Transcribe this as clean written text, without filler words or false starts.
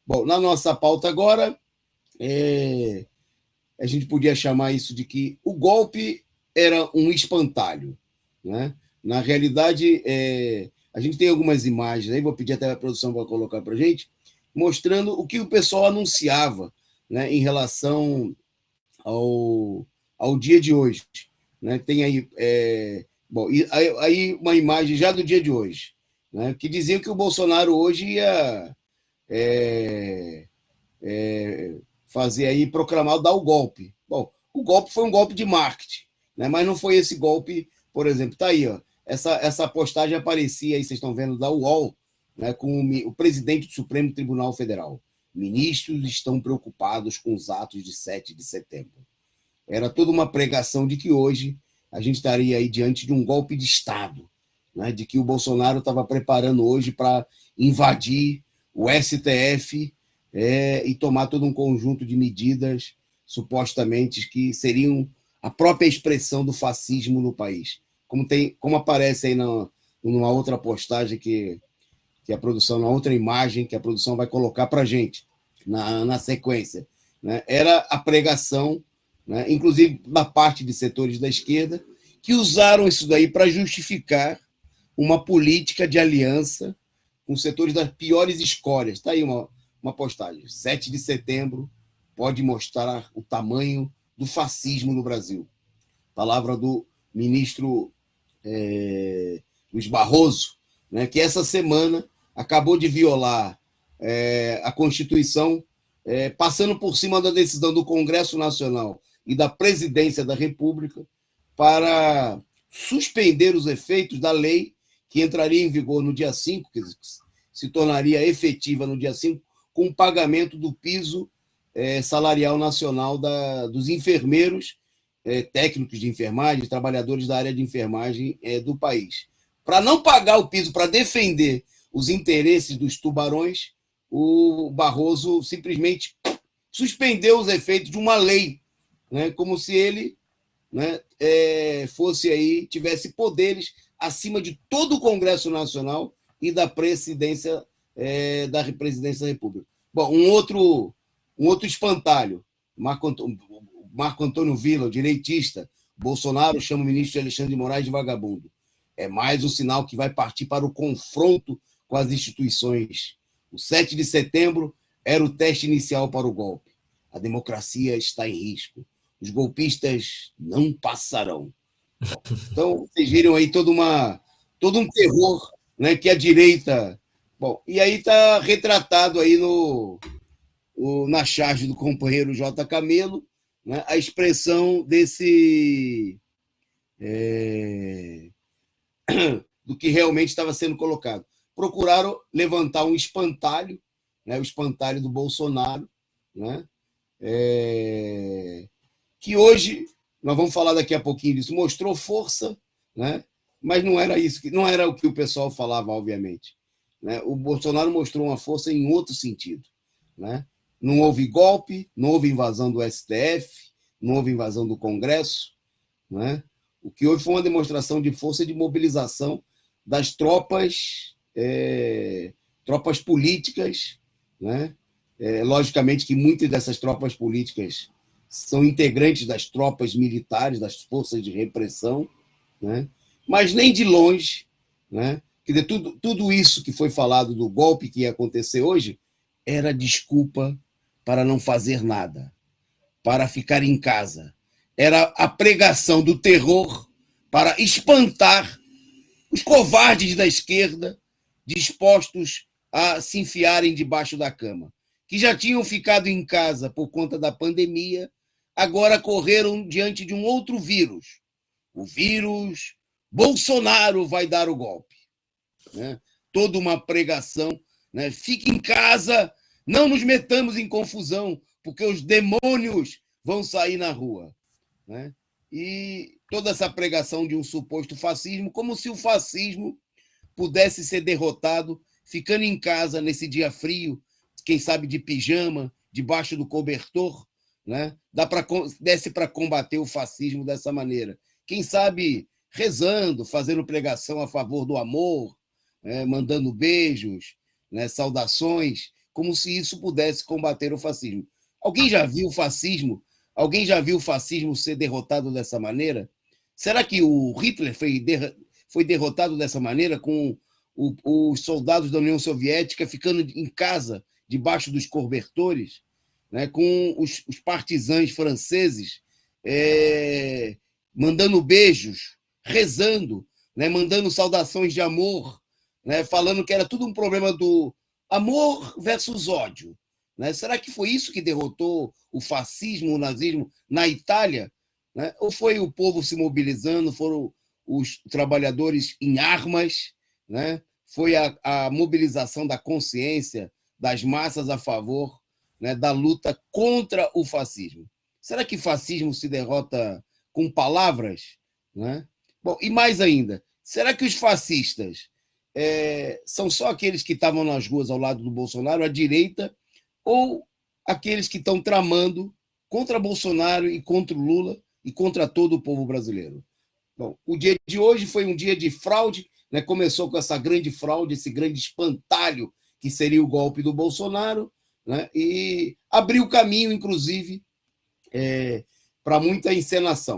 Bom, na nossa pauta agora, a gente podia chamar isso de que o golpe era um espantalho, né? Na realidade, a gente tem algumas imagens aí, vou pedir até a produção para colocar para a gente, mostrando o que o pessoal anunciava, né, em relação ao dia de hoje. Né? Tem aí, bom, aí uma imagem já do dia de hoje, né, que dizia que o Bolsonaro hoje ia fazer aí, proclamar, dar o golpe. Bom, o golpe foi um golpe de marketing, né? Mas não foi esse golpe, por exemplo, tá aí, ó, essa postagem aparecia aí, vocês estão vendo, da UOL, né, com o presidente do Supremo Tribunal Federal. Ministros estão preocupados com os atos de 7 de setembro. Era toda uma pregação de que hoje a gente estaria aí diante de um golpe de Estado, né, de que o Bolsonaro estava preparando hoje para invadir o STF e tomar todo um conjunto de medidas supostamente que seriam a própria expressão do fascismo no país. Como aparece aí numa outra postagem que a produção, na outra imagem que a produção vai colocar para a gente na sequência. Né? Era a pregação, né, inclusive da parte de setores da esquerda, que usaram isso daí para justificar uma política de aliança com setores das piores escórias. Está aí uma postagem. 7 de setembro pode mostrar o tamanho do fascismo no Brasil. Palavra do ministro Luiz Barroso, né, que essa semana acabou de violar a Constituição, passando por cima da decisão do Congresso Nacional e da Presidência da República para suspender os efeitos da lei que entraria em vigor no dia 5, que se tornaria efetiva no dia 5, com o pagamento do piso salarial nacional dos enfermeiros, técnicos de enfermagem, trabalhadores da área de enfermagem do país. Para não pagar o piso, para defender os interesses dos tubarões, o Barroso simplesmente suspendeu os efeitos de uma lei, né, como se ele, né, fosse aí, tivesse poderes acima de todo o Congresso Nacional e da presidência da Presidência da República. Bom, um outro espantalho, Marco Antônio Villa, direitista, Bolsonaro chama o ministro Alexandre de Moraes de vagabundo. É mais um sinal que vai partir para o confronto com as instituições. O 7 de setembro era o teste inicial para o golpe. A democracia está em risco. Os golpistas não passarão. Então, vocês viram aí todo um terror, né, que a direita... Bom, e aí está retratado aí na charge do companheiro J. Camelo, né, a expressão do que realmente estava sendo colocado. Procuraram levantar um espantalho, né, o espantalho do Bolsonaro, né, que hoje, nós vamos falar daqui a pouquinho disso, mostrou força, né, mas não era isso, não era o que o pessoal falava, obviamente. Né? O Bolsonaro mostrou uma força em outro sentido. Né? Não houve golpe, não houve invasão do STF, não houve invasão do Congresso. Né? O que houve foi uma demonstração de força e de mobilização das tropas políticas. Né? Logicamente que muitas dessas tropas políticas são integrantes das tropas militares, das forças de repressão, né? Mas nem de longe. Né? Quer dizer, tudo isso que foi falado do golpe que ia acontecer hoje era desculpa para não fazer nada, para ficar em casa. Era a pregação do terror para espantar os covardes da esquerda dispostos a se enfiarem debaixo da cama, que já tinham ficado em casa por conta da pandemia, agora correram diante de um outro vírus. O vírus Bolsonaro vai dar o golpe. Né? Toda uma pregação, né? Fique em casa, não nos metamos em confusão, porque os demônios vão sair na rua. Né? E toda essa pregação de um suposto fascismo, como se o fascismo pudesse ser derrotado ficando em casa nesse dia frio, quem sabe de pijama, debaixo do cobertor. Né? Desse para combater o fascismo dessa maneira. Quem sabe rezando, fazendo pregação a favor do amor, mandando beijos, né, saudações, como se isso pudesse combater o fascismo. Alguém já viu o fascismo? Alguém já viu o fascismo ser derrotado dessa maneira? Será que o Hitler foi derrotado dessa maneira, com os soldados da União Soviética ficando em casa, debaixo dos cobertores, né, com os partisãs franceses mandando beijos, rezando, né, mandando saudações de amor, né, falando que era tudo um problema do amor versus ódio. Né? Será que foi isso que derrotou o fascismo, o nazismo na Itália? Né? Ou foi o povo se mobilizando, foram os trabalhadores em armas, né? Foi a mobilização da consciência das massas a favor, né, da luta contra o fascismo? Será que fascismo se derrota com palavras? Né? Bom, e mais ainda, será que os fascistas são só aqueles que estavam nas ruas ao lado do Bolsonaro, à direita, ou aqueles que estão tramando contra Bolsonaro e contra o Lula e contra todo o povo brasileiro? Bom, o dia de hoje foi um dia de fraude, né? Começou com essa grande fraude, esse grande espantalho que seria o golpe do Bolsonaro, né? E abriu caminho, inclusive, para muita encenação.